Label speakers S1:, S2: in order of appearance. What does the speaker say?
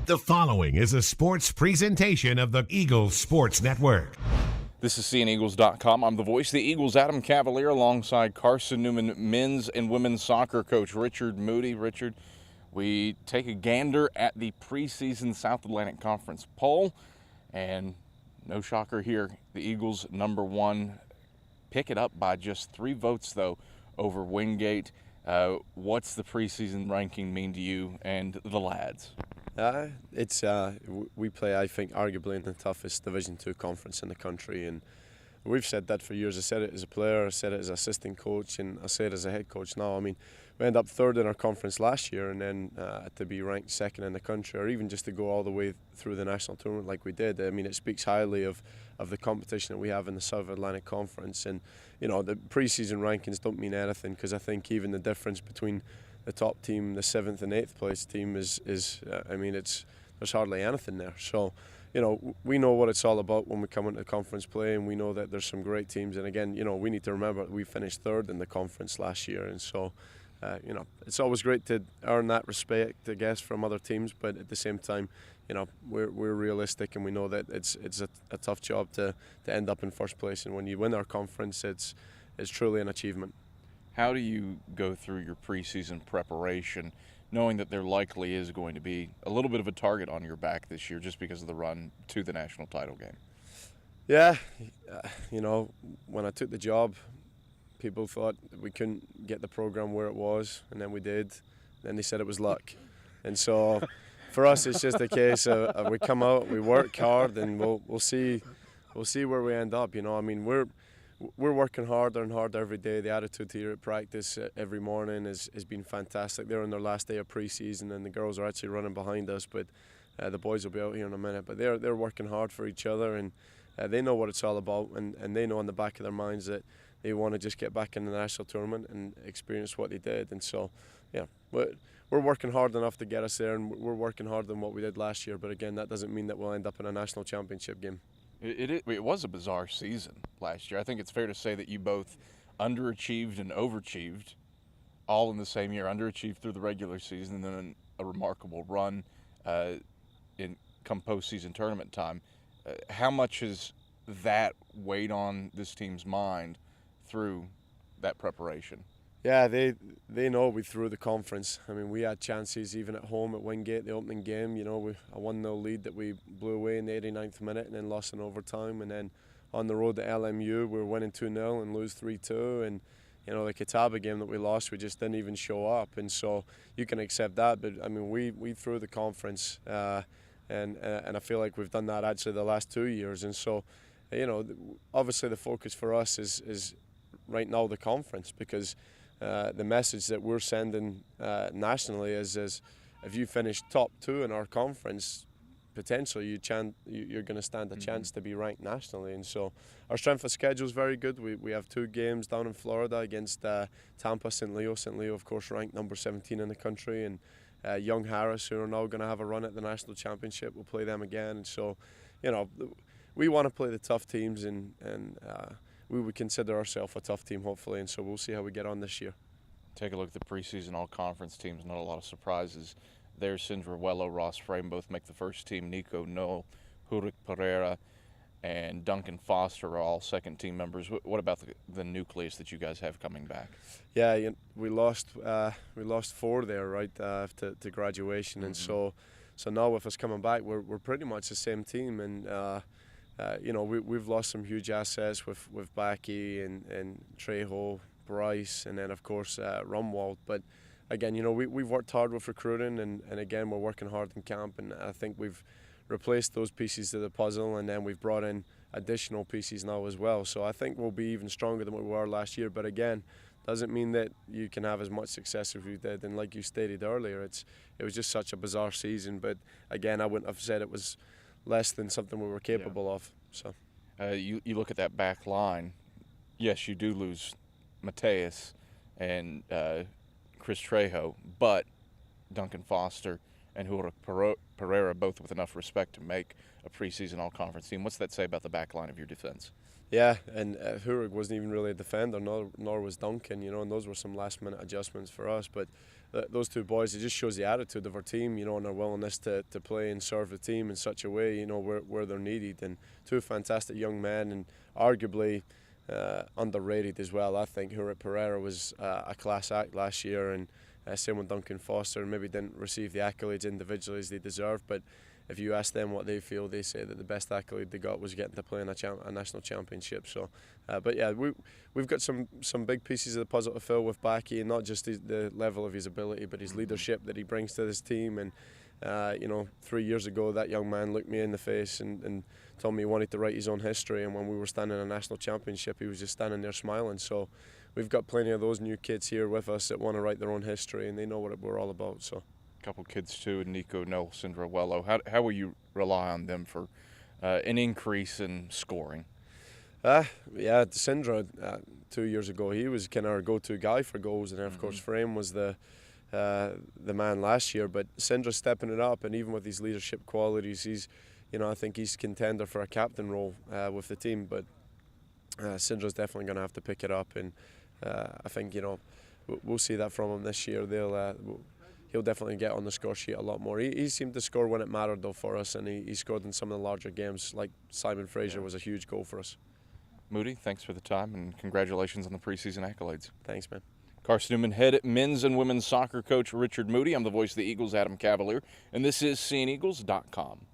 S1: The following is a sports presentation of the Eagles Sports Network.
S2: This is CNEagles.com. I'm the voice of the Eagles, Adam Cavalier, alongside Carson-Newman men's and women's soccer coach Richard Moodie. Richard, we take a gander at the preseason South Atlantic Conference poll, and no shocker here, the Eagles #1. Pick it up by just 3 votes, though, over Wingate. What's the preseason ranking mean to you and the lads?
S3: We play, I think, arguably in the toughest Division II conference in the country, and we've said that for years. I said it as a player, I said it as assistant coach, and I say it as a head coach now. I mean, we ended up 3rd in our conference last year, and then to be ranked 2nd in the country, or even just to go all the way through the national tournament like we did. I mean, it speaks highly of the competition that we have in the South Atlantic Conference. And you know, the preseason rankings don't mean anything, because I think even the difference between the top team, the 7th and 8th place team, there's hardly anything there. So, you know, we know what it's all about when we come into conference play, and we know that there's some great teams. And again, you know, we need to remember we finished 3rd in the conference last year, and so, you know, it's always great to earn that respect, I guess, from other teams. But at the same time, you know, we're realistic, and we know that it's a tough job to end up in 1st place. And when you win our conference, it's truly an achievement.
S2: How do you go through your preseason preparation, knowing that there likely is going to be a little bit of a target on your back this year just because of the run to the national title game?
S3: Yeah, you know, when I took the job, people thought we couldn't get the program where it was, and then we did. Then they said it was luck. And so for us, it's just a case of we come out, we work hard, and we'll see where we end up. You know, I mean, we're working harder and harder every day. The attitude here at practice every morning has been fantastic. They're on their last day of preseason, and the girls are actually running behind us, but the boys will be out here in a minute. But they're working hard for each other, and they know what it's all about, and they know in the back of their minds that they want to just get back in the national tournament and experience what they did. And so, yeah, we're working hard enough to get us there, and we're working harder than what we did last year. But again, that doesn't mean that we'll end up in a national championship game.
S2: It was a bizarre season last year. I think it's fair to say that you both underachieved and overachieved all in the same year. Underachieved through the regular season, and then a remarkable run in come postseason tournament time. How much has that weighed on this team's mind through that preparation?
S3: Yeah, they know we threw the conference. I mean, we had chances even at home at Wingate, the opening game. You know, a 1-0 lead that we blew away in the 89th minute and then lost in overtime. And then on the road to LMU, we were winning 2-0 and lose 3-2. And, you know, the Catawba game that we lost, we just didn't even show up. And so you can accept that. But, I mean, we threw the conference, and I feel like we've done that actually the last 2 years. And so, you know, obviously the focus for us is right now the conference, because the message that we're sending nationally is if you finish top 2 in our conference, potentially you're going to stand a chance to be ranked nationally. And so our strength of schedule is very good. We have 2 games down in Florida against Tampa, St. Leo. St. Leo, of course, ranked number 17 in the country, and Young Harris, who are now going to have a run at the national championship. We'll play them again. And so, you know, we want to play the tough teams, and we would consider ourselves a tough team, hopefully, and so we'll see how we get on this year.
S2: Take a look at the preseason all-conference teams. Not a lot of surprises there. Cinderello, Ross Frame both make the first team. Nico Noel, Hurik Pereira, and Duncan Foster are all second-team members. What about the nucleus that you guys have coming back?
S3: Yeah, we lost 4 there, right, to graduation, and so now with us coming back, we're pretty much the same team, and you know, we've lost some huge assets with Backy and Trejo, Bryce, and then of course Rumwald. But again, you know, we've worked hard with recruiting, and again, we're working hard in camp, and I think we've replaced those pieces of the puzzle, and then we've brought in additional pieces now as well. So I think we'll be even stronger than we were last year. But again, doesn't mean that you can have as much success as we did. And like you stated earlier, it was just such a bizarre season. But again, I wouldn't have said it was less than something we were capable of. So
S2: you look at that back line. Yes, you do lose Mateus and Chris Trejo, but Duncan Foster and Hurik Pereira both with enough respect to make a preseason all-conference team. What's that say about the back line of your defense?
S3: Yeah, and Hurrig wasn't even really a defender, nor was Duncan, and those were some last-minute adjustments for us. But those two boys, it just shows the attitude of our team, and our willingness to play and serve the team in such a way, where they're needed. And two fantastic young men, and arguably underrated as well. I think Hurrig Pereira was a class act last year, and same with Duncan Foster. Maybe didn't receive the accolades individually as they deserve, but if you ask them what they feel, they say that the best accolade they got was getting to play in a national championship. So, but yeah, we've got some big pieces of the puzzle to fill with Baki, and not just the level of his ability, but his leadership that he brings to this team. And 3 years ago, that young man looked me in the face and told me he wanted to write his own history. And when we were standing in a national championship, he was just standing there smiling. So, we've got plenty of those new kids here with us that want to write their own history, and they know what we're all about. So.
S2: Couple kids too, Nico, Nelson, Rowello. How will you rely on them for an increase in scoring?
S3: Yeah, Sindra 2 years ago, he was kind of our go-to guy for goals, and then of course Frame was the man last year. But Sindra's stepping it up, and even with his leadership qualities, he's, I think he's contender for a captain role with the team. But Sindra's definitely going to have to pick it up, and I think we'll see that from him this year. He'll definitely get on the score sheet a lot more. He seemed to score when it mattered, though, for us, and he scored in some of the larger games, like Simon Fraser was a huge goal for us.
S2: Moodie, thanks for the time, and congratulations on the preseason accolades. Thanks,
S3: man.
S2: Carson-Newman head men's and women's soccer coach Richard Moodie. I'm the voice of the Eagles, Adam Cavalier, and this is SeeingEagles.com.